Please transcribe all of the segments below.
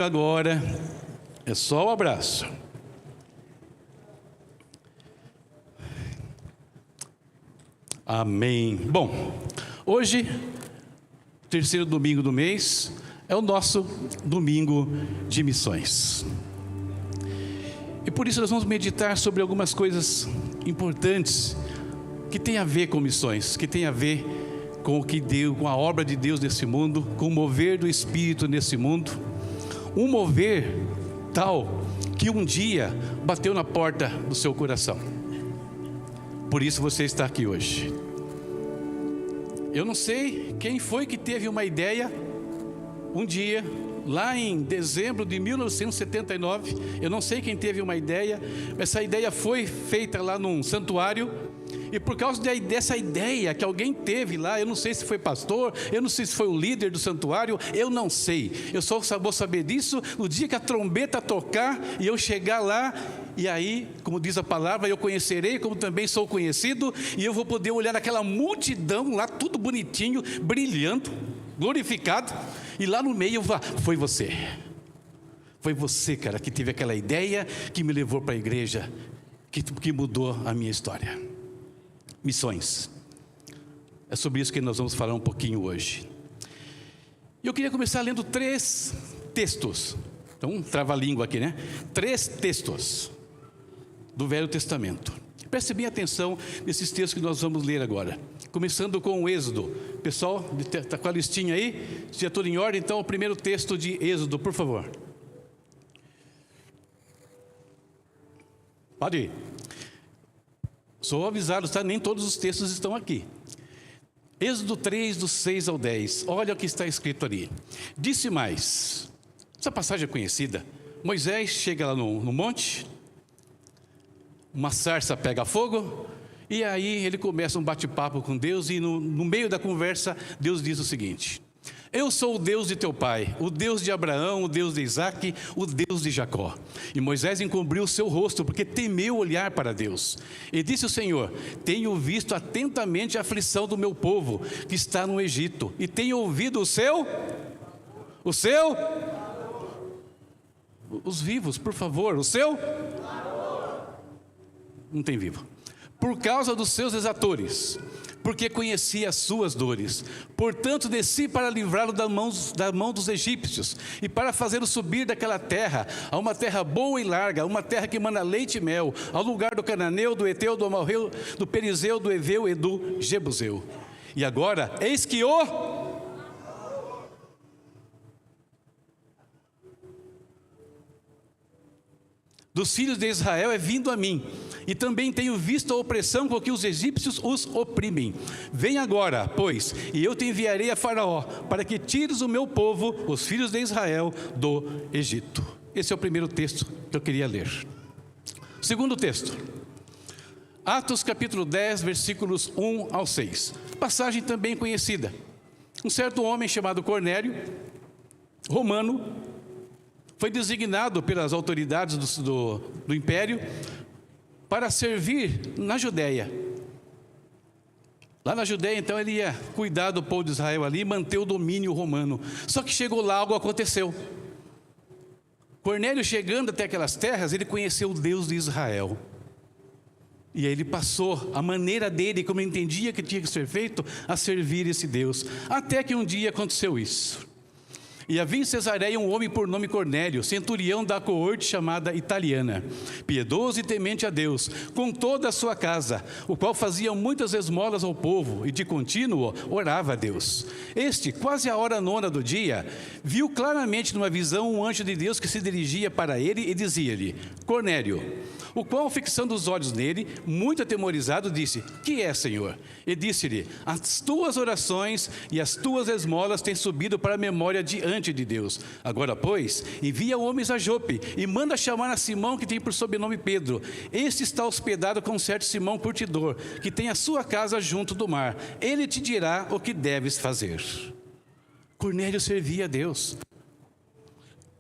Agora é só o abraço. Amém. Bom, hoje, terceiro domingo do mês, é o nosso domingo de missões. E por isso nós vamos meditar sobre algumas coisas importantes que tem a ver com missões, que tem a ver com o que Deus, com a obra de Deus nesse mundo, com o mover do Espírito nesse mundo. Um mover tal que um dia bateu na porta do seu coração. Por isso você está aqui hoje. Eu não sei quem foi que teve uma ideia um dia, lá em dezembro de 1979, eu não sei quem teve uma ideia, mas essa ideia foi feita lá num santuário. E por causa dessa ideia que alguém teve lá, eu não sei se foi pastor, eu não sei se foi o líder do santuário, eu não sei. Eu só vou saber disso no dia que a trombeta tocar e eu chegar lá. E aí, como diz a palavra, eu conhecerei como também sou conhecido. E eu vou poder olhar aquela multidão lá, tudo bonitinho, brilhando, glorificado. E lá no meio, foi você. Foi você, cara, que teve aquela ideia que me levou para a igreja, que mudou a minha história. Missões. É sobre isso que nós vamos falar um pouquinho hoje. E eu queria começar lendo 3 textos. Então, trava-língua aqui, né? 3 textos do Velho Testamento. Preste bem atenção nesses textos que nós vamos ler agora. Começando com o Êxodo. Pessoal, está com a listinha aí? Se é tudo em ordem, então o primeiro texto de Êxodo, por favor. Pode ir. Sou avisado, tá? Nem todos os textos estão aqui. Êxodo 3, do 6 ao 10. Olha o que está escrito ali. Disse mais. Essa passagem é conhecida. Moisés chega lá no monte. Uma sarça pega fogo. E aí ele começa um bate-papo com Deus. E no meio da conversa, Deus diz o seguinte: eu sou o Deus de teu pai, o Deus de Abraão, o Deus de Isaque, o Deus de Jacó. E Moisés encobriu o seu rosto, porque temeu olhar para Deus. E disse o Senhor: tenho visto atentamente a aflição do meu povo, que está no Egito, e tenho ouvido os vivos, por favor, não tem vivo. Por causa dos seus exatores, porque conhecia as suas dores. Portanto desci para livrá-lo da mão dos egípcios, e para fazê-lo subir daquela terra, a uma terra boa e larga, uma terra que mana leite e mel, ao lugar do cananeu, do eteu, do amorreu, do perizeu, do eveu e do jebuseu. E agora, eis que dos filhos de Israel é vindo a mim, e também tenho visto a opressão com que os egípcios os oprimem. Vem agora, pois, e eu te enviarei a Faraó, para que tires o meu povo, os filhos de Israel, do Egito. Esse é o primeiro texto que eu queria ler. Segundo texto, Atos capítulo 10, versículos 1 ao 6. Passagem também conhecida. Um certo homem chamado Cornélio, romano, foi designado pelas autoridades do império para servir na Judéia. Lá na Judéia, então, ele ia cuidar do povo de Israel ali, manter o domínio romano. Só que chegou lá, algo aconteceu. Cornélio, chegando até aquelas terras, ele conheceu o Deus de Israel. E aí ele passou a maneira dele, como ele entendia que tinha que ser feito, a servir esse Deus. Até que um dia aconteceu isso. E havia em Cesareia um homem por nome Cornélio, centurião da coorte chamada Italiana, piedoso e temente a Deus, com toda a sua casa, o qual fazia muitas esmolas ao povo, e de contínuo orava a Deus. Este, quase à hora 9ª do dia, viu claramente numa visão um anjo de Deus que se dirigia para ele e dizia-lhe: Cornélio. O qual, fixando os olhos nele, muito atemorizado, disse: que é, Senhor? E disse-lhe: as tuas orações e as tuas esmolas têm subido para a memória diante de Deus. Agora, pois, envia homens a Jope e manda chamar a Simão, que tem por sobrenome Pedro. Este está hospedado com um certo Simão curtidor, que tem a sua casa junto do mar. Ele te dirá o que deves fazer. Cornélio servia a Deus,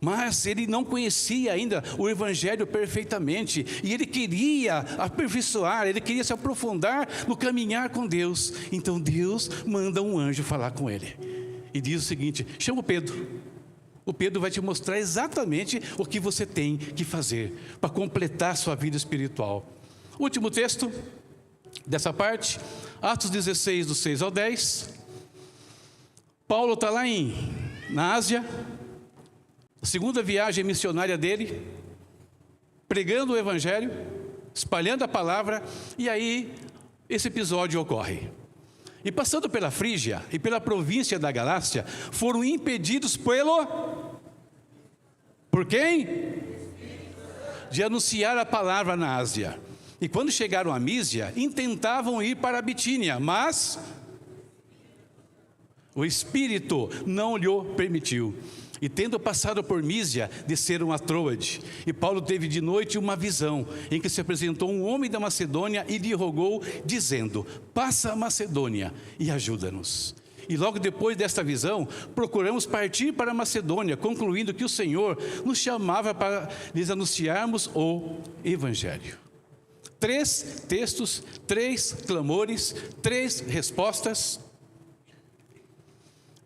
mas ele não conhecia ainda o Evangelho perfeitamente, e ele queria aperfeiçoar, ele queria se aprofundar no caminhar com Deus. Então Deus manda um anjo falar com ele, e diz o seguinte: chama o Pedro. o Pedro vai te mostrar exatamente o que você tem que fazer para completar sua vida espiritual. Último texto dessa parte, Atos 16, do 6 ao 10. Paulo está lá na Ásia, a segunda viagem missionária dele, pregando o Evangelho, espalhando a palavra, e aí esse episódio ocorre. E passando pela Frígia e pela província da Galácia, foram impedidos por quem? De anunciar a palavra na Ásia. E quando chegaram a Mísia, intentavam ir para a Bitínia, mas o Espírito não lhe permitiu. E tendo passado por Mísia, desceram a Troade. E Paulo teve de noite uma visão, em que se apresentou um homem da Macedônia e lhe rogou, dizendo: passa a Macedônia e ajuda-nos. E logo depois desta visão, procuramos partir para a Macedônia, concluindo que o Senhor nos chamava para lhes anunciarmos o Evangelho. 3 textos, 3 clamores, 3 respostas.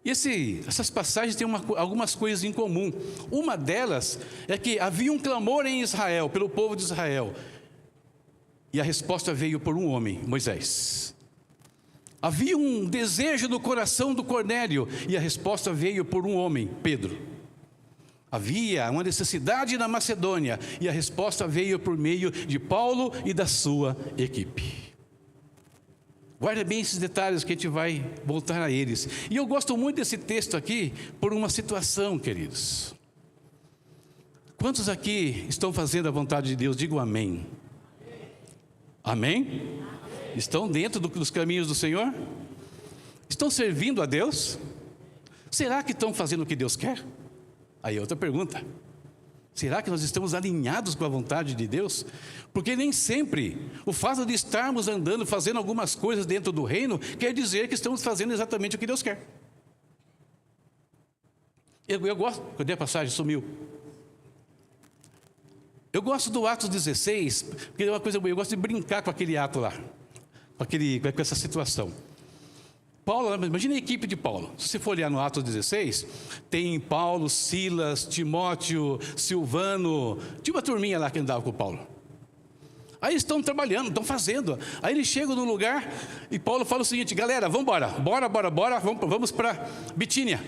E essas passagens têm algumas coisas em comum. Uma delas é que havia um clamor em Israel, pelo povo de Israel. E a resposta veio por um homem, Moisés. Havia um desejo no coração do Cornélio, e a resposta veio por um homem, Pedro. Havia uma necessidade na Macedônia, e a resposta veio por meio de Paulo e da sua equipe. Guarda bem esses detalhes que a gente vai voltar a eles. E eu gosto muito desse texto aqui por uma situação, queridos. Quantos aqui estão fazendo a vontade de Deus? Digam amém. Amém? Estão dentro dos caminhos do Senhor? Estão servindo a Deus? Será que estão fazendo o que Deus quer? Aí outra pergunta. Será que nós estamos alinhados com a vontade de Deus? Porque nem sempre o fato de estarmos andando, fazendo algumas coisas dentro do reino, quer dizer que estamos fazendo exatamente o que Deus quer. Eu gosto, cadê a passagem? Sumiu. Eu gosto do Atos 16, porque é uma coisa boa, eu gosto de brincar com aquele ato lá, com essa situação. Paulo, imagina a equipe de Paulo. Se você for olhar no Atos 16, tem Paulo, Silas, Timóteo, Silvano, tinha uma turminha lá que andava com Paulo. Aí eles estão trabalhando, estão fazendo. Aí eles chegam no lugar e Paulo fala o seguinte: galera, vamos embora, bora, vamos para Bitínia.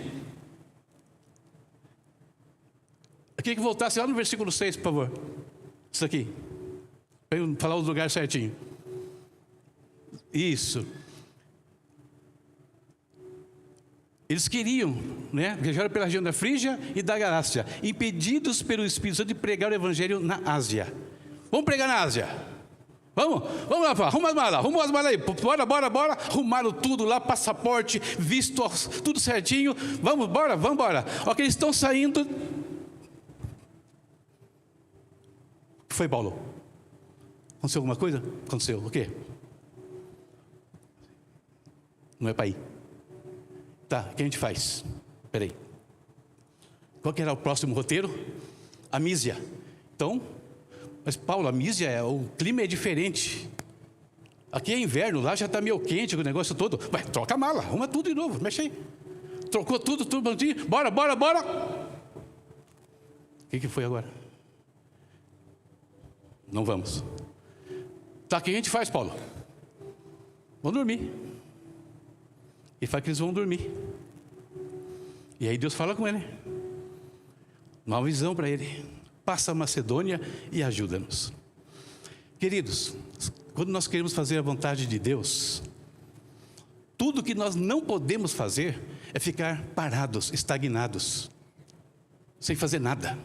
Eu queria que voltasse lá no versículo 6, por favor. Isso aqui, para eu falar o lugar certinho. Isso. Eles queriam, viajaram pela região da Frígia e da Galácia, impedidos pelo Espírito Santo de pregar o Evangelho na Ásia. Vamos pregar na Ásia. Vamos lá, arruma as malas aí. Bora. Arrumaram tudo lá, passaporte, visto, tudo certinho. Vamos embora. Ó, que eles estão saindo. O que foi, Paulo? Aconteceu alguma coisa? Aconteceu. O quê? Não é para ir. Tá, o que a gente faz? Espera aí. Qual que era o próximo roteiro? A Mísia. Então, mas Paulo, a Mísia, o clima é diferente. Aqui é inverno, lá já está meio quente, o negócio todo. Vai, troca a mala, arruma tudo de novo, mexe aí. Trocou tudo, bora. O que foi agora? Não vamos. Tá, o que a gente faz, Paulo? Vamos dormir. E fala que eles vão dormir. E aí Deus fala com ele. Uma visão para ele. Passa a Macedônia e ajuda-nos. Queridos, quando nós queremos fazer a vontade de Deus, tudo que nós não podemos fazer é ficar parados, estagnados, sem fazer nada.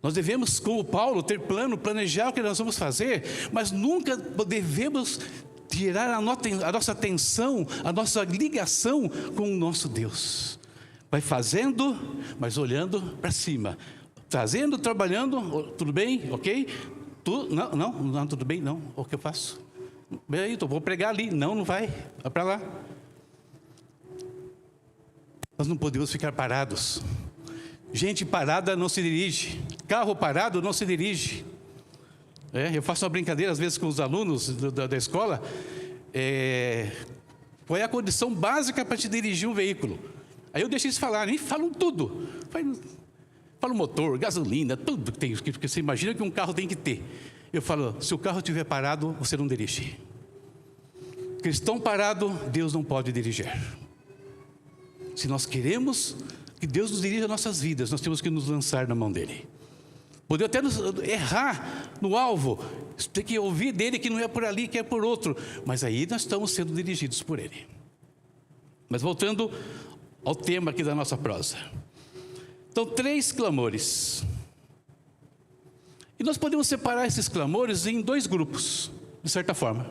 Nós devemos, como Paulo, ter plano, planejar o que nós vamos fazer, mas nunca devemos tirar a nossa atenção, a nossa ligação com o nosso Deus. Vai fazendo, mas olhando para cima. Trazendo, trabalhando, tudo bem? Ok? Não, tudo bem? Não. O que eu faço? Bem, vou pregar ali. Não vai. Vai para lá. Nós não podemos ficar parados. Gente parada não se dirige. Carro parado não se dirige. Eu faço uma brincadeira às vezes com os alunos da escola. Qual é a condição básica para te dirigir um veículo? Aí eu deixo eles falarem, e falam tudo. Falo motor, gasolina, tudo que tem, porque você imagina que um carro tem que ter. Eu falo, se o carro estiver parado, você não dirige. Cristão parado, Deus não pode dirigir. Se nós queremos que Deus nos dirija nossas vidas, nós temos que nos lançar na mão dele. Poder até errar no alvo, tem que ouvir dele que não é por ali, que é por outro. Mas aí nós estamos sendo dirigidos por ele. Mas voltando ao tema aqui da nossa prosa. Então, 3 clamores. E nós podemos separar esses clamores em 2 grupos, de certa forma.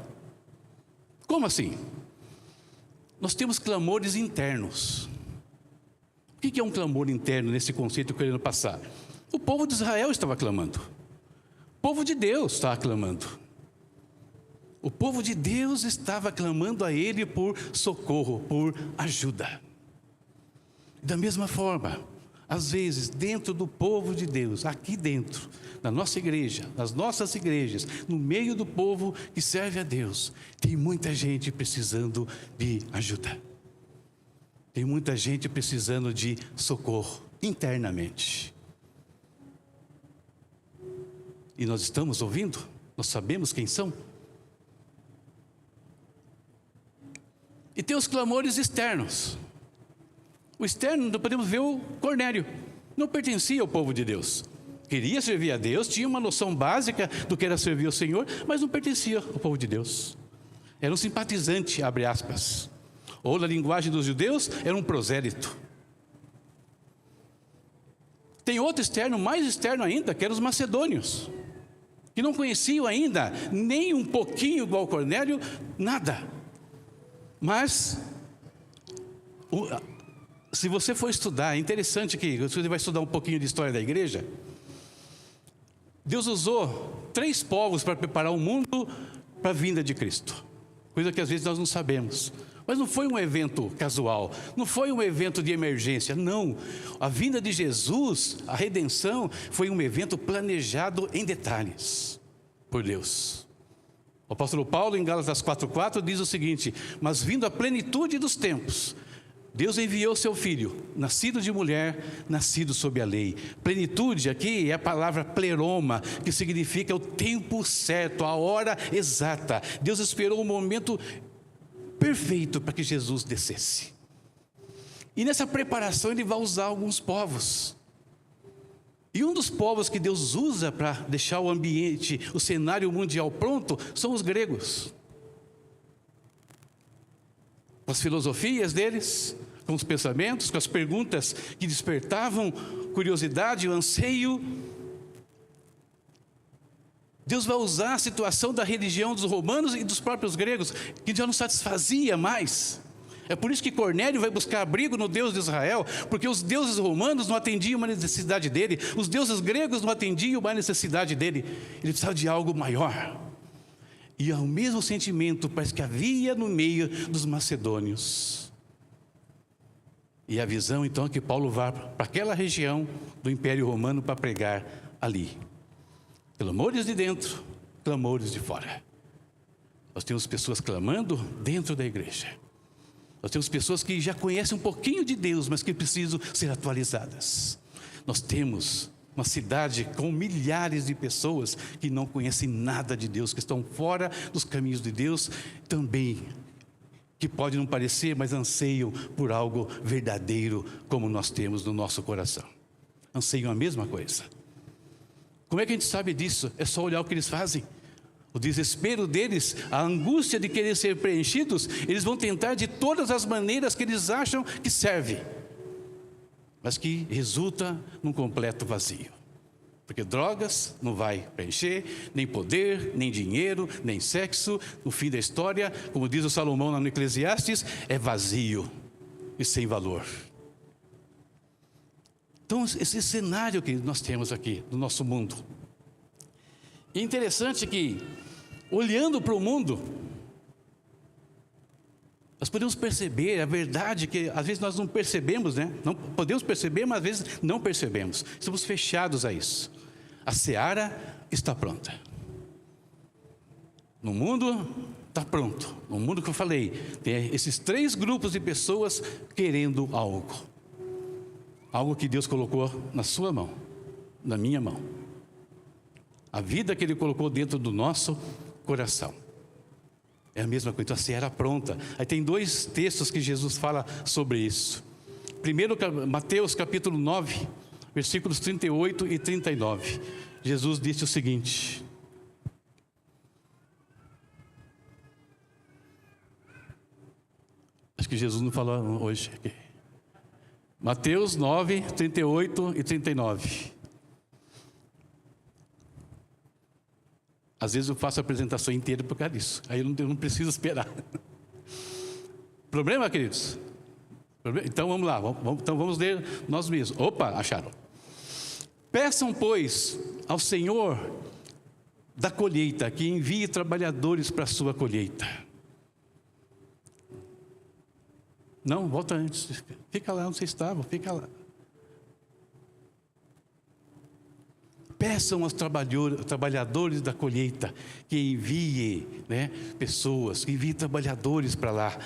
Como assim? Nós temos clamores internos. O que é um clamor interno nesse conceito que eu querendo passar? O povo de Israel estava clamando. O povo de Deus estava clamando. O povo de Deus estava clamando a Ele por socorro, por ajuda. Da mesma forma, às vezes, dentro do povo de Deus, aqui dentro, na nossa igreja, nas nossas igrejas, no meio do povo que serve a Deus, tem muita gente precisando de ajuda. Tem muita gente precisando de socorro internamente. E nós estamos ouvindo? Nós sabemos quem são? E tem os clamores externos. O externo, podemos ver o Cornélio. Não pertencia ao povo de Deus. Queria servir a Deus, tinha uma noção básica do que era servir ao Senhor, mas não pertencia ao povo de Deus. Era um simpatizante, abre aspas. Ou na linguagem dos judeus, era um prosélito. Tem outro externo, mais externo ainda, que eram os macedônios, que não conheciam ainda, nem um pouquinho igual Cornélio, nada. Mas, se você for estudar, é interessante que você vai estudar um pouquinho de história da igreja. Deus usou 3 povos para preparar o mundo para a vinda de Cristo. Coisa que às vezes nós não sabemos. Mas não foi um evento casual, não foi um evento de emergência, não. A vinda de Jesus, a redenção, foi um evento planejado em detalhes por Deus. O apóstolo Paulo, em Gálatas 4,4, diz o seguinte: mas vindo a plenitude dos tempos, Deus enviou seu Filho, nascido de mulher, nascido sob a lei. Plenitude aqui é a palavra pleroma, que significa o tempo certo, a hora exata. Deus esperou o momento perfeito para que Jesus descesse. E nessa preparação ele vai usar alguns povos. E um dos povos que Deus usa para deixar o ambiente, o cenário mundial pronto, são os gregos. Com as filosofias deles, com os pensamentos, com as perguntas que despertavam curiosidade, o anseio. Deus vai usar a situação da religião dos romanos e dos próprios gregos, que já não satisfazia mais. É por isso que Cornélio vai buscar abrigo no Deus de Israel, porque os deuses romanos não atendiam uma necessidade dele, os deuses gregos não atendiam uma necessidade dele. Ele precisava de algo maior. E ao mesmo sentimento parece que havia no meio dos macedônios. E a visão então é que Paulo vá para aquela região do Império Romano para pregar ali. Clamores de dentro, clamores de fora. Nós temos pessoas clamando dentro da igreja. Nós temos pessoas que já conhecem um pouquinho de Deus, mas que precisam ser atualizadas. Nós temos uma cidade com milhares de pessoas que não conhecem nada de Deus, que estão fora dos caminhos de Deus também, que pode não parecer, mas anseiam por algo verdadeiro, como nós temos no nosso coração. Anseiam a mesma coisa. Como é que a gente sabe disso? É só olhar o que eles fazem. O desespero deles, a angústia de querer ser preenchidos, eles vão tentar de todas as maneiras que eles acham que serve, mas que resulta num completo vazio. Porque drogas não vai preencher, nem poder, nem dinheiro, nem sexo. No fim da história, como diz o Salomão no Eclesiastes, é vazio e sem valor. Então, esse cenário que nós temos aqui no nosso mundo. E é interessante que, olhando para o mundo, nós podemos perceber a verdade que às vezes nós não percebemos, né? Não podemos perceber, mas às vezes não percebemos. Estamos fechados a isso. A seara está pronta. No mundo está pronto. No mundo que eu falei, tem esses 3 grupos de pessoas querendo algo. Algo que Deus colocou na sua mão, na minha mão. A vida que Ele colocou dentro do nosso coração. É a mesma coisa, então a seara pronta. Aí tem 2 textos que Jesus fala sobre isso. Primeiro, Mateus capítulo 9, versículos 38 e 39. Jesus disse o seguinte: acho que Jesus não falou hoje aqui. Mateus 9, 38 e 39. Às vezes eu faço a apresentação inteira por causa disso. Aí eu não preciso esperar. Problema, queridos? Então vamos lá, então vamos ler nós mesmos. Opa, acharam. Peçam, pois, ao Senhor da colheita que envie trabalhadores para a sua colheita. Não, volta antes. Fica lá onde vocês estavam, fica lá. Peçam aos trabalhadores da colheita que enviem, pessoas, que enviem trabalhadores para lá.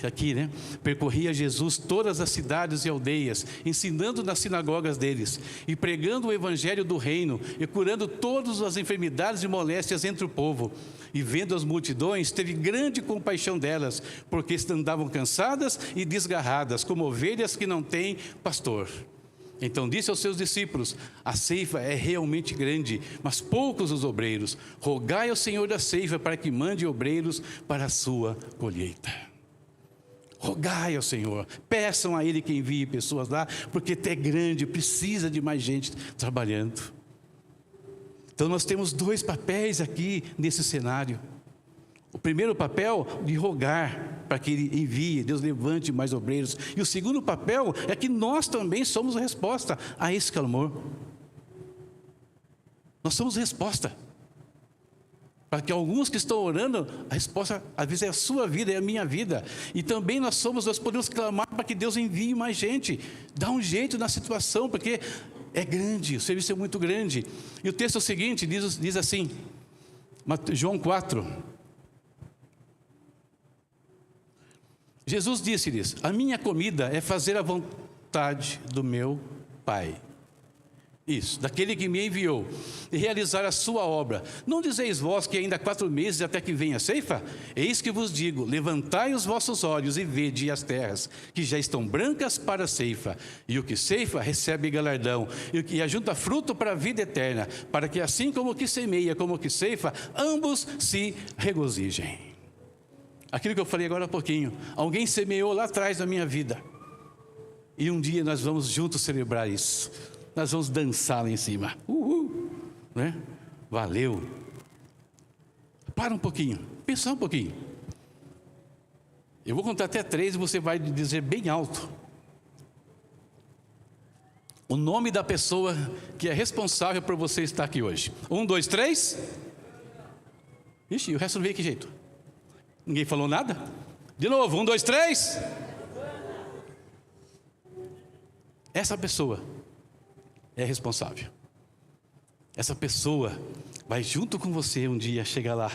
Aqui, percorria Jesus todas as cidades e aldeias, ensinando nas sinagogas deles, e pregando o evangelho do reino, e curando todas as enfermidades e moléstias entre o povo. E vendo as multidões, teve grande compaixão delas, porque andavam cansadas e desgarradas, como ovelhas que não têm pastor. Então disse aos seus discípulos: a ceifa é realmente grande, mas poucos os obreiros. Rogai ao Senhor da ceifa para que mande obreiros para a sua colheita. Rogai ao Senhor, peçam a Ele que envie pessoas lá, porque é grande, precisa de mais gente trabalhando. Então nós temos 2 papéis aqui nesse cenário. O primeiro papel de rogar para que Ele envie, Deus levante mais obreiros. E o segundo papel é que nós também somos a resposta a esse clamor. Nós somos resposta. Para que alguns que estão orando, a resposta às vezes é a sua vida, é a minha vida. E também nós podemos clamar para que Deus envie mais gente. Dá um jeito na situação, porque é grande, o serviço é muito grande. E o texto seguinte diz assim, João 4. Jesus disse-lhes: a minha comida é fazer a vontade do meu Pai. Isso, daquele que me enviou, e realizar a sua obra. Não dizeis vós que ainda 4 meses até que venha a ceifa? Eis que vos digo: levantai os vossos olhos e vede as terras, que já estão brancas para a ceifa. E o que ceifa recebe galardão, e o que ajunta fruto para a vida eterna, para que assim como o que semeia, como o que ceifa, ambos se regozijem. Aquilo que eu falei agora há pouquinho, alguém semeou lá atrás na minha vida, e um dia nós vamos juntos celebrar isso. Nós vamos dançar lá em cima. Valeu. Para um pouquinho, pensa um pouquinho. Eu vou contar até 3 e você vai dizer bem alto o nome da pessoa que é responsável por você estar aqui hoje. 1, 2, 3. Ixi, o resto não veio que jeito. Ninguém falou nada? De novo, 1, 2, 3. Essa pessoa é responsável. Essa pessoa vai junto com você um dia chegar lá,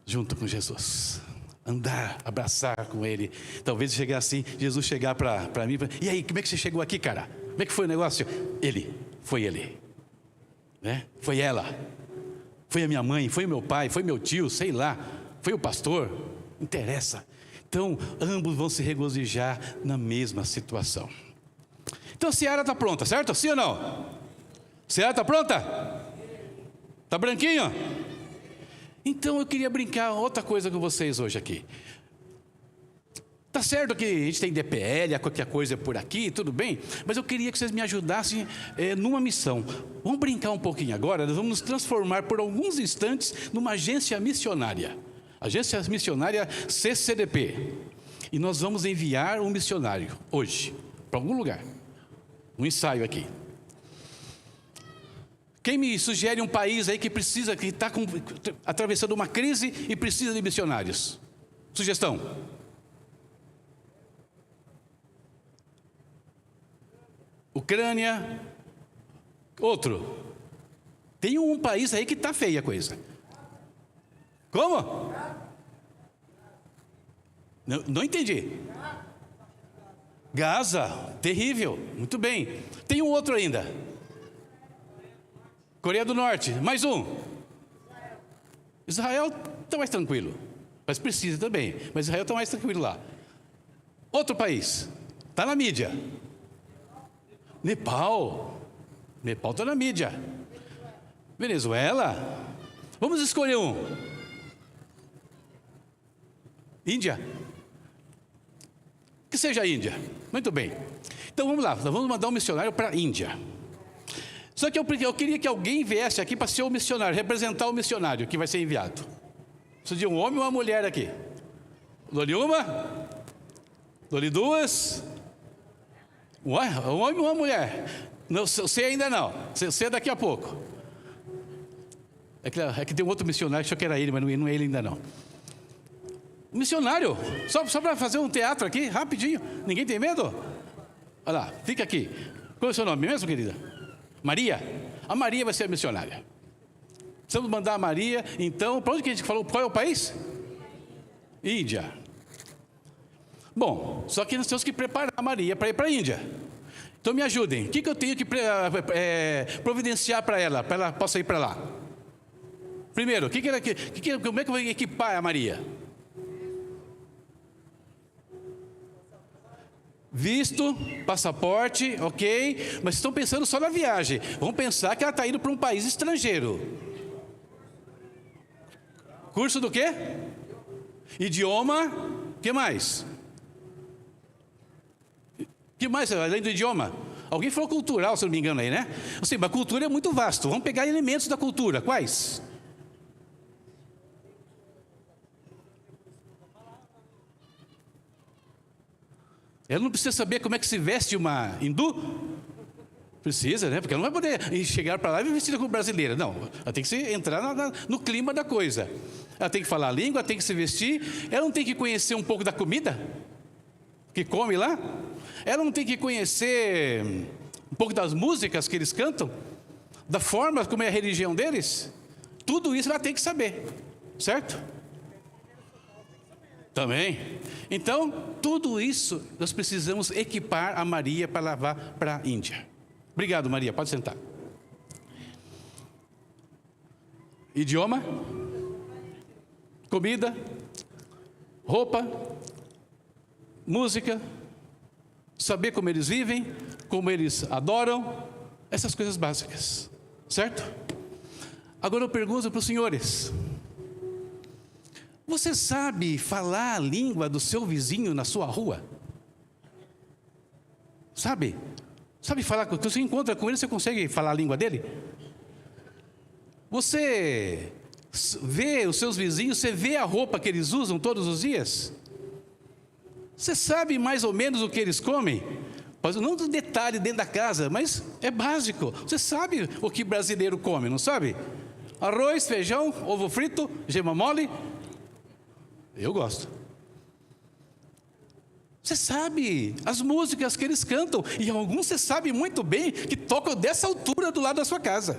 junto com Jesus, andar, abraçar com Ele. Talvez chegar assim, Jesus chegar para mim, e aí, como é que você chegou aqui, cara? Como é que foi o negócio? Foi ele, foi ela, foi a minha mãe, foi o meu pai, foi meu tio, sei lá, foi o pastor, não interessa. Então, ambos vão se regozijar na mesma situação. Então a seara está pronta, certo? Sim ou não? Seara está pronta? Está branquinho? Então eu queria brincar outra coisa com vocês hoje aqui. Tá certo que a gente tem DPL, qualquer coisa por aqui, tudo bem, mas eu queria que vocês me ajudassem numa missão. Vamos brincar um pouquinho agora, nós vamos nos transformar por alguns instantes numa agência missionária. Agência missionária CCDP. E nós vamos enviar um missionário hoje, para algum lugar. Um ensaio aqui. Quem me sugere um país aí que está atravessando uma crise e precisa de missionários? Sugestão. Ucrânia. Outro. Tem um país aí que está feia a coisa. Como? Não entendi. Gaza, terrível, muito bem. Tem um outro ainda. Coreia do Norte, mais um. Israel está mais tranquilo, mas precisa também. Mas Israel está mais tranquilo lá. Outro país, está na mídia. Nepal está na mídia. Venezuela, vamos escolher um. Índia, que seja a Índia. Muito bem. Então vamos lá, nós vamos mandar um missionário para a Índia. Só que eu queria que alguém viesse aqui para ser o missionário, representar o missionário que vai ser enviado. Preciso de um homem ou uma mulher aqui. Dou-lhe uma, dou-lhe duas. Um homem ou uma mulher? Não, você ainda não, você daqui a pouco. É que tem um outro missionário que achou que era ele, mas não é ele ainda não. Missionário, só para fazer um teatro aqui, rapidinho. Ninguém tem medo? Olha lá, fica aqui. Qual é o seu nome mesmo, querida? Maria? A Maria vai ser a missionária. Precisamos mandar a Maria, então, para onde que a gente falou? Qual é o país? Índia. Bom, só que nós temos que preparar a Maria para ir para a Índia. Então me ajudem. O que eu tenho que providenciar para ela possa ir para lá? Primeiro, como é que eu vou equipar a Maria? Visto, passaporte, ok, mas estão pensando só na viagem. Vamos pensar que ela está indo para um país estrangeiro. Curso do quê? Idioma, o que mais? O que mais, além do idioma? Alguém falou cultural, se não me engano aí, né? Ou seja, a cultura é muito vasto. Vamos pegar elementos da cultura. Quais? Ela não precisa saber como é que se veste uma hindu? Precisa, né? Porque ela não vai poder chegar para lá e vestida como brasileira. Não, ela tem que entrar no clima da coisa. Ela tem que falar a língua, tem que se vestir. Ela não tem que conhecer um pouco da comida que come lá? Ela não tem que conhecer um pouco das músicas que eles cantam? Da forma como é a religião deles? Tudo isso ela tem que saber, certo? Também. Então, tudo isso nós precisamos equipar a Maria para levar para a Índia. Obrigado, Maria. Pode sentar. Idioma, comida, roupa, música, saber como eles vivem, como eles adoram, essas coisas básicas, certo? Agora eu pergunto para os senhores: você sabe falar a língua do seu vizinho na sua rua? Sabe? Sabe falar? Quando você encontra com ele, você consegue falar a língua dele? Você vê os seus vizinhos, você vê a roupa que eles usam todos os dias? Você sabe mais ou menos o que eles comem? Não do detalhe dentro da casa, mas é básico. Você sabe o que brasileiro come, não sabe? Arroz, feijão, ovo frito, gema mole. Eu gosto. Você sabe as músicas que eles cantam, e alguns você sabe muito bem que tocam dessa altura do lado da sua casa.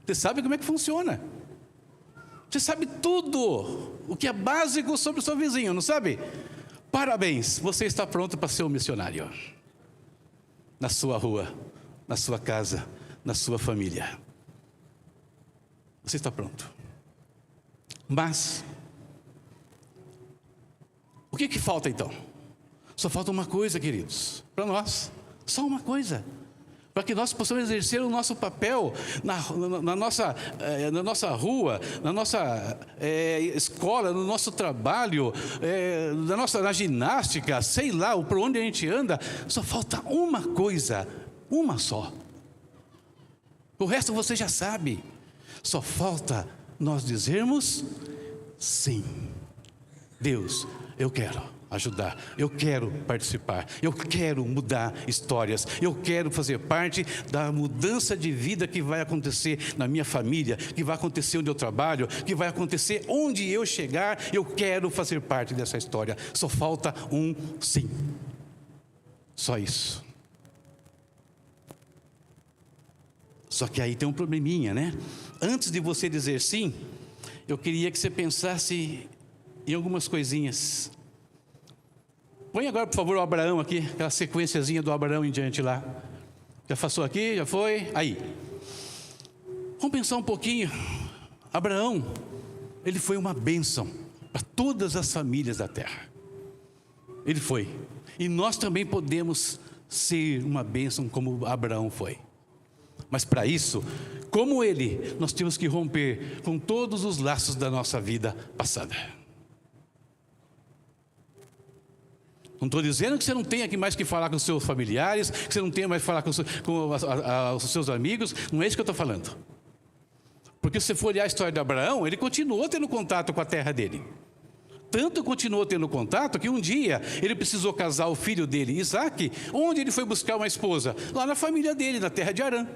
Você sabe como é que funciona. Você sabe tudo o que é básico sobre o seu vizinho, não sabe? Parabéns, você está pronto para ser um missionário. Na sua rua, na sua casa, na sua família. Você está pronto. Mas o que falta então? Só falta uma coisa, queridos, para nós. Só uma coisa. Para que nós possamos exercer o nosso papel na nossa rua, na nossa escola, no nosso trabalho, na ginástica, sei lá, por onde a gente anda. Só falta uma coisa, uma só. O resto você já sabe. Só falta nós dizermos sim. Deus, eu quero ajudar, eu quero participar, eu quero mudar histórias, eu quero fazer parte da mudança de vida que vai acontecer na minha família, que vai acontecer onde eu trabalho, que vai acontecer onde eu chegar. Eu quero fazer parte dessa história. Só falta um sim. Só isso. Só que aí tem um probleminha, né? Antes de você dizer sim, eu queria que você pensasse em algumas coisinhas. Põe agora, por favor, o Abraão aqui, aquela sequenciazinha do Abraão em diante lá. Já passou aqui, já foi, aí. Vamos pensar um pouquinho. Abraão, ele foi uma bênção para todas as famílias da terra. Ele foi. E nós também podemos ser uma bênção como Abraão foi. Mas para isso, como ele, nós temos que romper com todos os laços da nossa vida passada. Não estou dizendo que você não tenha mais que falar com os seus familiares, que você não tenha mais que falar com os seus amigos. Não é isso que eu estou falando. Porque se você for olhar a história de Abraão, ele continuou tendo contato com a terra dele. Tanto continuou tendo contato que um dia ele precisou casar o filho dele, Isaque. Onde ele foi buscar uma esposa? Lá na família dele, na terra de Harã.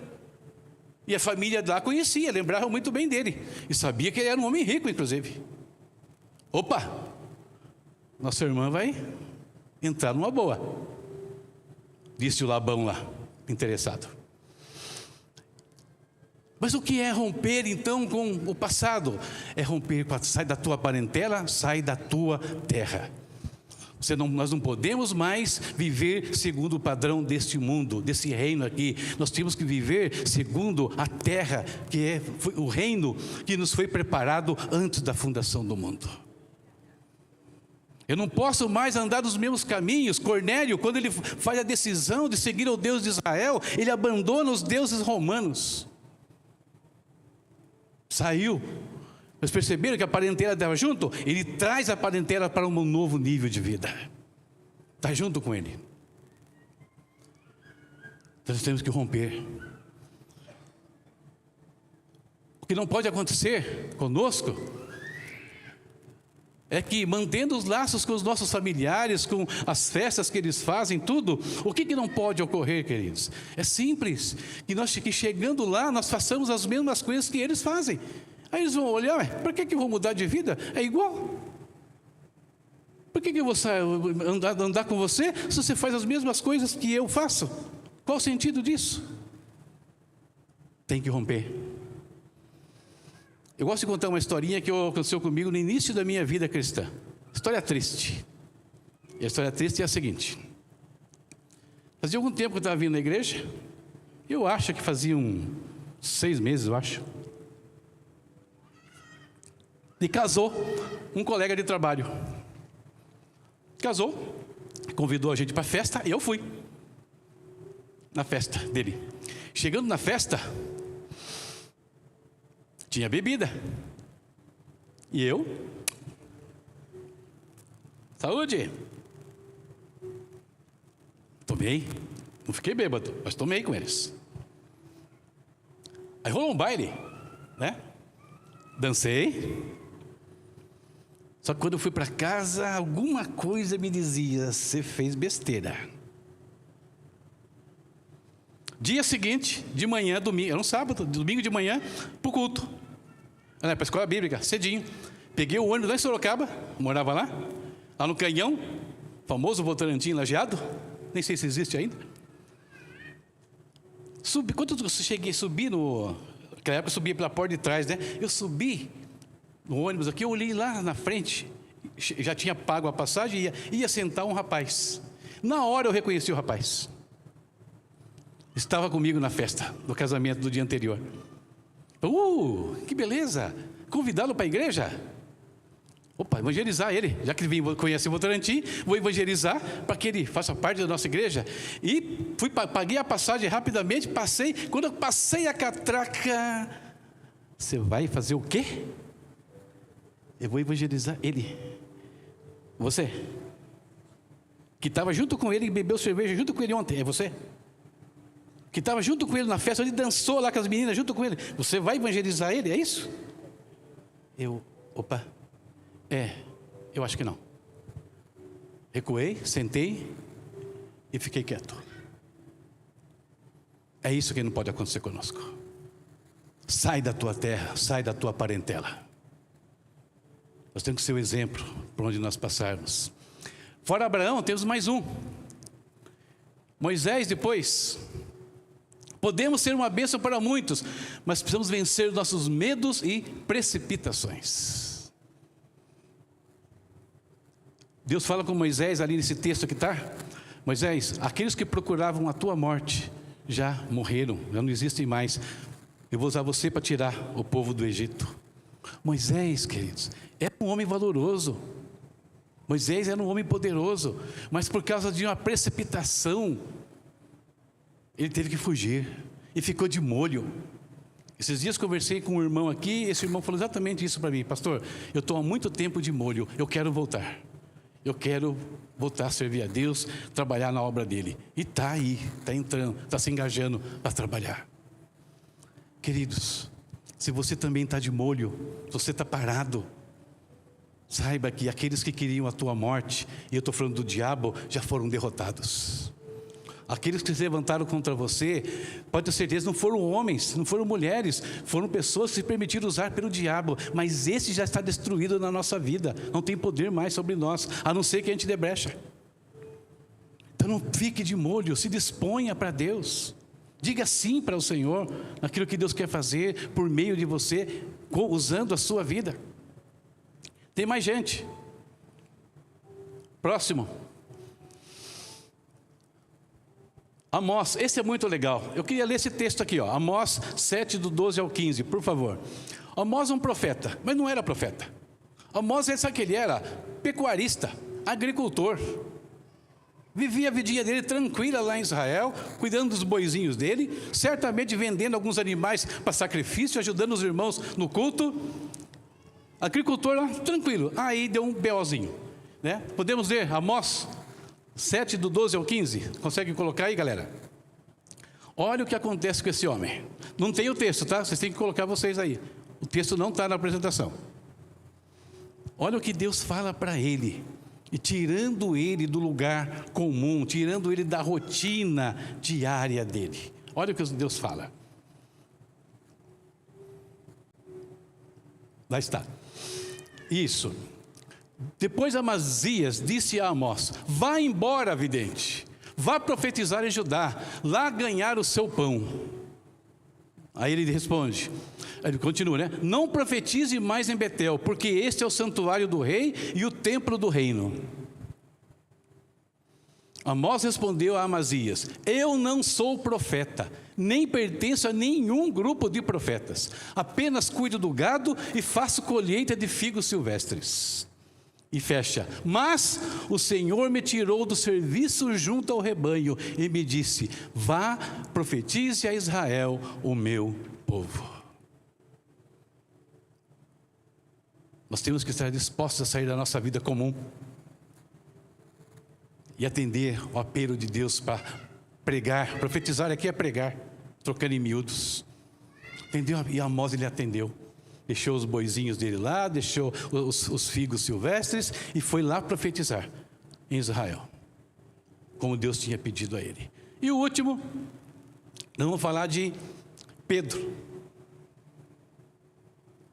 E a família lá conhecia, lembrava muito bem dele. E sabia que ele era um homem rico, inclusive. Opa! Nossa irmã vai entrar numa boa, disse o Labão lá, interessado. Mas o que é romper então com o passado? É romper, sai da tua parentela, sai da tua terra. Nós não podemos mais viver segundo o padrão deste mundo, desse reino aqui. Nós temos que viver segundo a terra, que é o reino que nos foi preparado antes da fundação do mundo. Eu não posso mais andar nos mesmos caminhos. Cornélio, quando ele faz a decisão de seguir o Deus de Israel, ele abandona os deuses romanos. Saiu. Mas perceberam que a parentela estava junto? Ele traz a parentela para um novo nível de vida. Está junto com ele. Então nós temos que romper. O que não pode acontecer conosco é que, mantendo os laços com os nossos familiares, com as festas que eles fazem, tudo, o que não pode ocorrer, queridos? É simples, que chegando lá, nós façamos as mesmas coisas que eles fazem. Aí eles vão olhar, por que eu vou mudar de vida? É igual. Por que eu vou andar com você, se você faz as mesmas coisas que eu faço? Qual o sentido disso? Tem que romper. Eu gosto de contar uma historinha que aconteceu comigo no início da minha vida cristã. História triste. E a história triste é a seguinte. Fazia algum tempo que eu estava vindo na igreja. Eu acho que fazia 6 meses, eu acho. E casou um colega de trabalho. Casou, convidou a gente para a festa e eu fui. Na festa dele. Chegando na festa, tinha bebida. E eu? Saúde! Tomei. Não fiquei bêbado, mas tomei com eles. Aí rolou um baile, né? Dancei. Só que quando eu fui para casa, alguma coisa me dizia: você fez besteira. Dia seguinte, de manhã, domingo, era um sábado, domingo de manhã, para o culto. Para a escola bíblica, cedinho. Peguei o ônibus lá em Sorocaba, morava lá no Canhão, famoso Votorantim Lajeado, nem sei se existe ainda. Quando eu subi naquela época eu subia pela porta de trás, né? Eu subi no ônibus aqui, eu olhei lá na frente, já tinha pago a passagem, ia sentar um rapaz. Na hora eu reconheci o rapaz. Estava comigo na festa do casamento do dia anterior. Que beleza! Convidá-lo para a igreja? Opa, evangelizar ele. Já que ele conhece o Votorantim, vou evangelizar para que ele faça parte da nossa igreja. E paguei a passagem rapidamente, passei. Quando eu passei a catraca, você vai fazer o quê? Eu vou evangelizar ele. Você, que estava junto com ele e bebeu cerveja junto com ele ontem, é você? Que estava junto com ele na festa, ele dançou lá com as meninas junto com ele. Você vai evangelizar ele, é isso? Eu acho que não. Recuei, sentei e fiquei quieto. É isso que não pode acontecer conosco. Sai da tua terra, sai da tua parentela. Nós temos que ser o exemplo por onde nós passarmos. Fora Abraão, temos mais um. Moisés depois. Podemos ser uma bênção para muitos, mas precisamos vencer nossos medos e precipitações. Deus fala com Moisés ali nesse texto que está: Moisés, aqueles que procuravam a tua morte já morreram, já não existem mais. Eu vou usar você para tirar o povo do Egito. Moisés, queridos, era um homem valoroso. Moisés era um homem poderoso, mas por causa de uma precipitação, ele teve que fugir e ficou de molho. Esses dias conversei com um irmão aqui, esse irmão falou exatamente isso para mim: pastor, eu estou há muito tempo de molho, eu quero voltar. Eu quero voltar a servir a Deus, trabalhar na obra dele. E está aí, está entrando, está se engajando para trabalhar. Queridos, se você também está de molho, se você está parado, saiba que aqueles que queriam a tua morte, e eu estou falando do diabo, já foram derrotados. Aqueles que se levantaram contra você, pode ter certeza, não foram homens, não foram mulheres, foram pessoas que se permitiram usar pelo diabo, mas esse já está destruído na nossa vida, não tem poder mais sobre nós, a não ser que a gente dê brecha. Então não fique de molho, se disponha para Deus, diga sim para o Senhor, naquilo que Deus quer fazer por meio de você, usando a sua vida. Tem mais gente. Próximo. Amós, esse é muito legal. Eu queria ler esse texto aqui, ó. Amós 7, do 12 ao 15, por favor. Amós é um profeta, mas não era profeta. Amós, sabe que ele era? Pecuarista, agricultor. Vivia a vidinha dele tranquila lá em Israel, cuidando dos boizinhos dele, certamente vendendo alguns animais para sacrifício, ajudando os irmãos no culto. Agricultor lá, tranquilo. Aí deu um BOzinho, né? Podemos ler Amós 7, do 12 ao 15, consegue colocar aí, galera? Olha o que acontece com esse homem. Não tem o texto, tá? Vocês têm que colocar vocês aí. O texto não está na apresentação. Olha o que Deus fala para ele, e tirando ele do lugar comum, tirando ele da rotina diária dele. Olha o que Deus fala. Lá está. Isso. Depois Amazias disse a Amós: vá embora, vidente, vá profetizar em Judá, lá ganhar o seu pão. Aí ele responde, ele continua, né? Não profetize mais em Betel, porque este é o santuário do rei e o templo do reino. Amós respondeu a Amazias: eu não sou profeta, nem pertenço a nenhum grupo de profetas, apenas cuido do gado e faço colheita de figos silvestres. E fecha: mas o Senhor me tirou do serviço junto ao rebanho e me disse: vá, profetize a Israel, o meu povo. Nós temos que estar dispostos a sair da nossa vida comum e atender o apelo de Deus para pregar. Profetizar aqui é pregar, trocando em miúdos. Entendeu? E Amós, ele atendeu. Deixou os boizinhos dele lá, deixou os figos silvestres e foi lá profetizar em Israel, como Deus tinha pedido a ele. E o último, nós vamos falar de Pedro.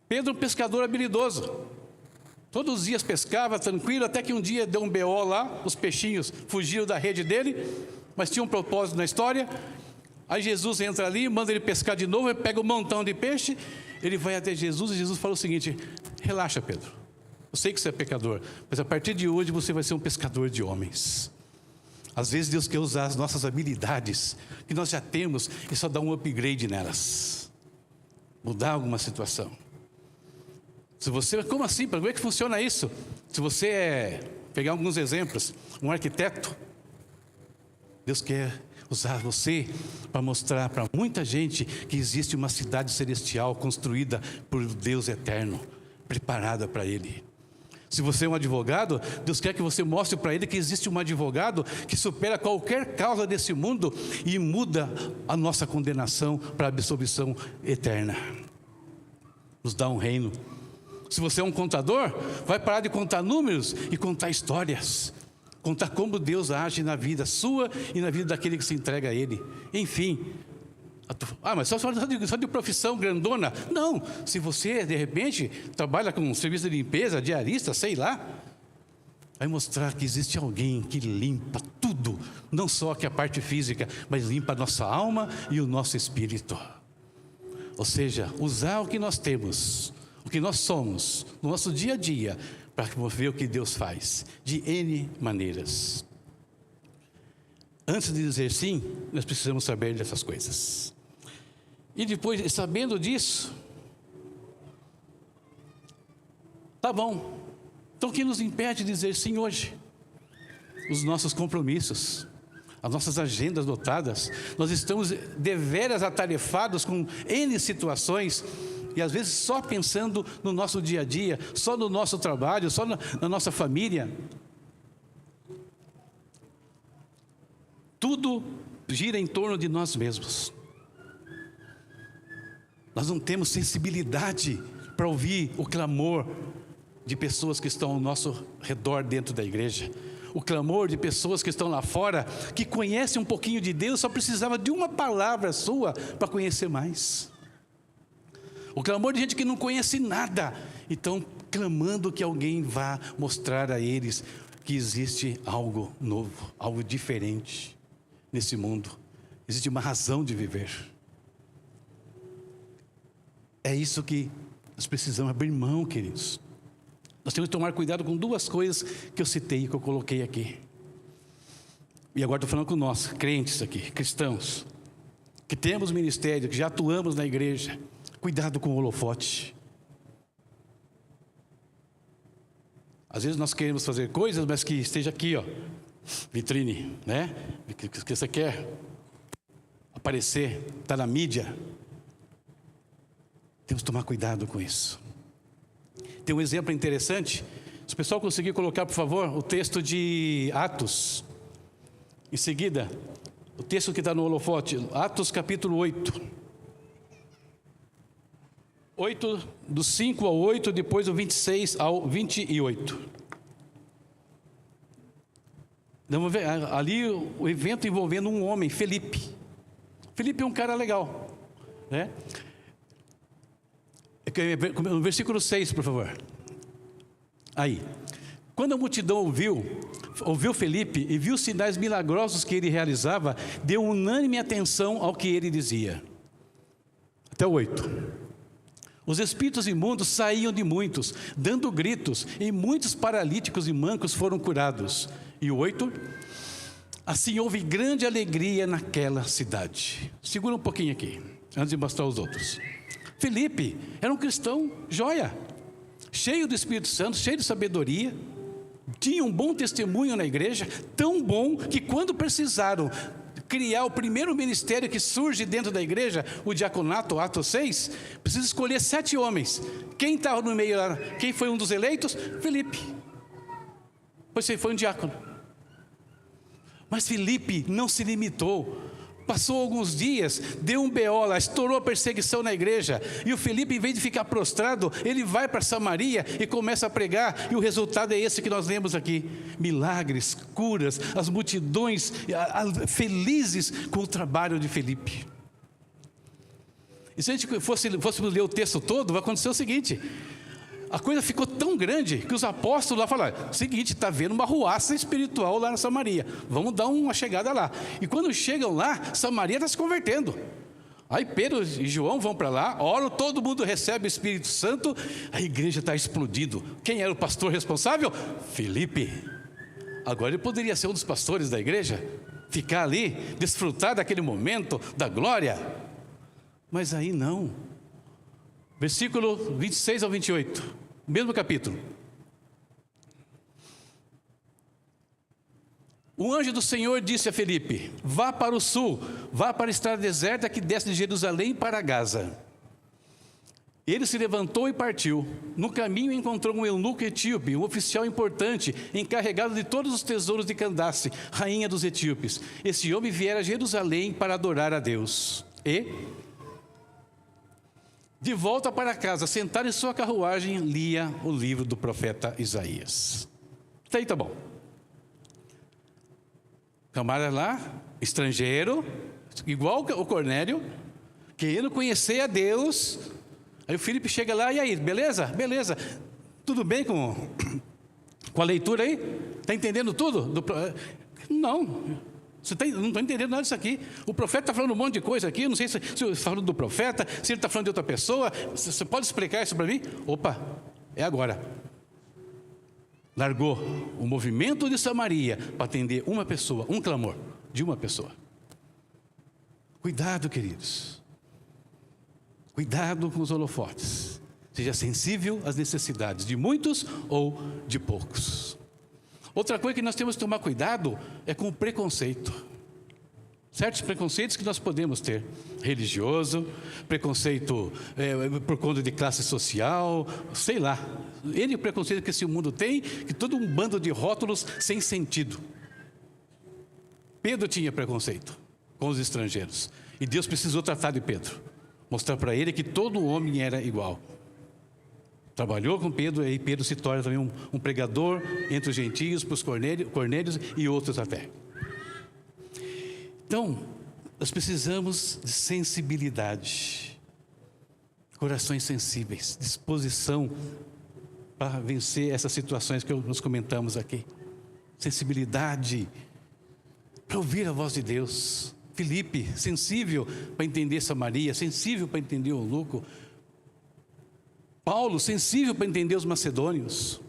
Pedro, um pescador habilidoso. Todos os dias pescava tranquilo, até que um dia deu um BO lá, os peixinhos fugiram da rede dele, mas tinha um propósito na história. Aí Jesus entra ali, manda ele pescar de novo, ele pega um montão de peixe, ele vai até Jesus e Jesus fala o seguinte: relaxa, Pedro, eu sei que você é pecador, mas a partir de hoje você vai ser um pescador de homens. Às vezes Deus quer usar as nossas habilidades, que nós já temos, e só dar um upgrade nelas, mudar alguma situação. Se você, como assim? Como é que funciona isso? Se você pegar alguns exemplos, um arquiteto, Deus quer usar você para mostrar para muita gente que existe uma cidade celestial construída por Deus eterno, preparada para Ele. Se você é um advogado, Deus quer que você mostre para Ele que existe um advogado que supera qualquer causa desse mundo e muda a nossa condenação para a absolvição eterna. Nos dá um reino. Se você é um contador, vai parar de contar números e contar histórias. Contar como Deus age na vida sua e na vida daquele que se entrega a Ele. Enfim. Mas só de profissão grandona? Não. Se você, de repente, trabalha com um serviço de limpeza, diarista, sei lá, vai mostrar que existe alguém que limpa tudo. Não só que a parte física, mas limpa a nossa alma e o nosso espírito. Ou seja, usar o que nós temos, o que nós somos, no nosso dia a dia, para ver o que Deus faz, de N maneiras. Antes de dizer sim, nós precisamos saber dessas coisas. E depois, sabendo disso, tá bom. Então, o que nos impede de dizer sim hoje? Os nossos compromissos, as nossas agendas lotadas. Nós estamos deveras atarefados com N situações, e às vezes só pensando no nosso dia a dia, só no nosso trabalho, só na nossa família. Tudo gira em torno de nós mesmos. Nós não temos sensibilidade para ouvir o clamor de pessoas que estão ao nosso redor dentro da igreja. O clamor de pessoas que estão lá fora, que conhecem um pouquinho de Deus, só precisava de uma palavra sua para conhecer mais. O clamor de gente que não conhece nada, então clamando que alguém vá mostrar a eles que existe algo novo, algo diferente nesse mundo. Existe uma razão de viver. É isso que nós precisamos abrir mão, queridos. Nós temos que tomar cuidado com duas coisas que eu citei, que eu coloquei aqui. E agora estou falando com nós, crentes aqui, cristãos, que temos ministério, que já atuamos na igreja. Cuidado com o holofote. Às vezes nós queremos fazer coisas, mas que esteja aqui, ó, vitrine, né? Que você quer aparecer, está na mídia. Temos que tomar cuidado com isso. Tem um exemplo interessante. Se o pessoal conseguir colocar, por favor, o texto de Atos. Em seguida, o texto que está no holofote, Atos capítulo 8. 8, do 5 ao 8, depois do 26 ao 28. Vamos ver, ali o evento envolvendo um homem, Felipe. Felipe é um cara legal, né? No versículo 6, por favor. Aí. Quando a multidão ouviu Felipe e viu os sinais milagrosos que ele realizava, deu unânime atenção ao que ele dizia. Até o 8. Os espíritos imundos saíam de muitos, dando gritos, e muitos paralíticos e mancos foram curados. E o 8. Assim houve grande alegria naquela cidade. Segura um pouquinho aqui, antes de mostrar os outros. Felipe era um cristão joia, cheio do Espírito Santo, cheio de sabedoria, tinha um bom testemunho na igreja, tão bom que quando precisaram criar o primeiro ministério que surge dentro da igreja, o diaconato, Atos 6, precisa escolher 7 homens. Quem estava no meio lá? Quem foi um dos eleitos? Felipe. Pois ele foi um diácono. Mas Felipe não se limitou. Passou alguns dias, deu um BO lá, estourou a perseguição na igreja. E o Felipe, em vez de ficar prostrado, ele vai para Samaria e começa a pregar. E o resultado é esse que nós lemos aqui: milagres, curas, as multidões felizes com o trabalho de Felipe. E se a gente fôssemos ler o texto todo, vai acontecer o seguinte: a coisa ficou tão grande que os apóstolos lá falaram: seguinte, está vendo uma ruaça espiritual lá na Samaria, vamos dar uma chegada lá. E quando chegam lá, Samaria está se convertendo. Aí Pedro e João vão para lá, oram, todo mundo recebe o Espírito Santo, a igreja está explodindo. Quem era o pastor responsável? Felipe. Agora ele poderia ser um dos pastores da igreja, ficar ali, desfrutar daquele momento da glória. Mas aí não. Versículo 26 ao 28, mesmo capítulo. O anjo do Senhor disse a Felipe: vá para o sul, vá para a estrada deserta que desce de Jerusalém para Gaza. Ele se levantou e partiu. No caminho encontrou um eunuco etíope, um oficial importante, encarregado de todos os tesouros de Candace, rainha dos etíopes. Esse homem viera a Jerusalém para adorar a Deus. E, de volta para casa, sentado em sua carruagem, lia o livro do profeta Isaías. Até aí tá bom. Camarada lá, estrangeiro, igual o Cornélio, querendo conhecer a Deus. Aí o Filipe chega lá: e aí, beleza? Beleza. Tudo bem com a leitura aí? Está entendendo tudo? Não, não estou entendendo nada disso aqui. O profeta está falando um monte de coisa aqui. Não sei se está falando do profeta, se ele está falando de outra pessoa. Você pode explicar isso para mim? Opa, é agora. largou o movimento de Samaria para atender uma pessoa, um clamor de uma pessoa. Cuidado, queridos. Cuidado com os holofotes. Seja sensível às necessidades de muitos ou de poucos. Outra coisa que nós temos que tomar cuidado é com o preconceito. Certos preconceitos que nós podemos ter. Religioso, preconceito por conta de classe social, sei lá. Ele preconceito que esse mundo tem, que todo um bando de rótulos sem sentido. Pedro tinha preconceito com os estrangeiros. E Deus precisou tratar de Pedro. Mostrar para ele que todo homem era igual. Trabalhou com Pedro, e aí Pedro se torna também um pregador entre os gentios, para os cornélios e outros até. Então, nós precisamos de sensibilidade, corações sensíveis, disposição para vencer essas situações que nós comentamos aqui. Sensibilidade para ouvir a voz de Deus. Filipe, sensível para entender Samaria, sensível para entender o eunuco. Paulo, sensível para entender os macedônios.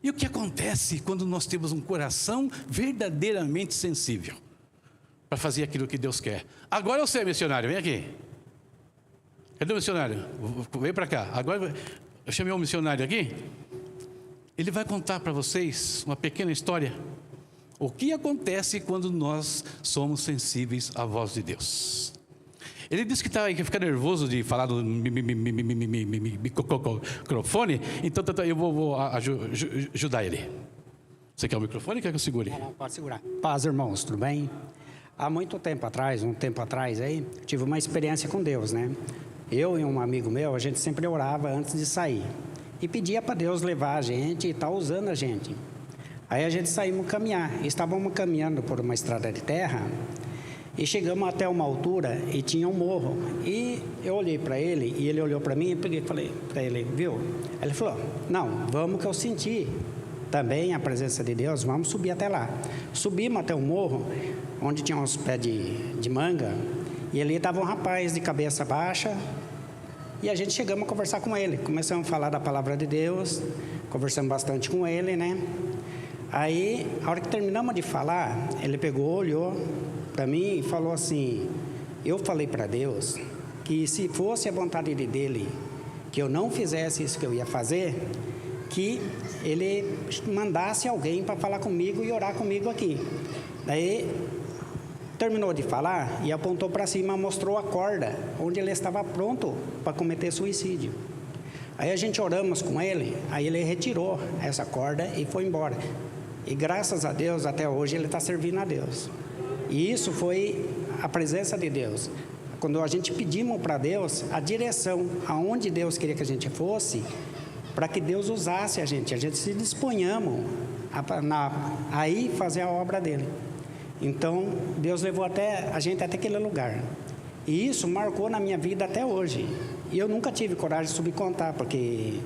E o que acontece quando nós temos um coração verdadeiramente sensível para fazer aquilo que Deus quer? Agora você, missionário, vem aqui. Cadê o missionário? Vem para cá. Agora eu chamei um missionário aqui. Ele vai contar para vocês uma pequena história. O que acontece quando nós somos sensíveis à voz de Deus? Ele disse que fica nervoso de falar no microfone, então eu vou ajudar ele. Você quer o microfone ou quer que eu segure? Não, pode segurar. Paz, irmãos, tudo bem? Há muito tempo atrás, aí, tive uma experiência com Deus, né? Eu e um amigo meu, a gente sempre orava antes de sair. E pedia para Deus levar a gente e estar usando a gente. Aí a gente saímos caminhar. Estávamos caminhando por uma estrada de terra. E chegamos até uma altura e tinha um morro. E eu olhei para ele e ele olhou para mim e falei para ele, viu? Aí ele falou, não, vamos que eu senti também a presença de Deus, vamos subir até lá. Subimos até um morro, onde tinha uns pés de manga, e ali estava um rapaz de cabeça baixa, e a gente chegamos a conversar com ele. Começamos a falar da palavra de Deus, conversamos bastante com ele, né? Aí, a hora que terminamos de falar, ele pegou, olhou para mim e falou assim, eu falei para Deus que se fosse a vontade dele que eu não fizesse isso que eu ia fazer, que ele mandasse alguém para falar comigo e orar comigo aqui. Daí terminou de falar e apontou para cima, mostrou a corda onde ele estava pronto para cometer suicídio. Aí a gente oramos com ele, aí ele retirou essa corda e foi embora. E graças a Deus, até hoje ele está servindo a Deus. E isso foi a presença de Deus. Quando a gente pedimos para Deus a direção, aonde Deus queria que a gente fosse, para que Deus usasse a gente se disponhamos a ir fazer a obra dele. Então, Deus levou a gente até aquele lugar. E isso marcou na minha vida até hoje. E eu nunca tive coragem de subir e contar, porque,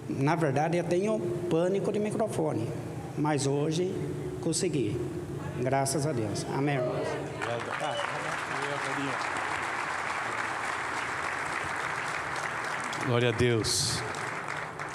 na verdade, eu tenho pânico de microfone. Mas hoje, consegui. Graças a Deus. Amém, irmãos? Glória a Deus.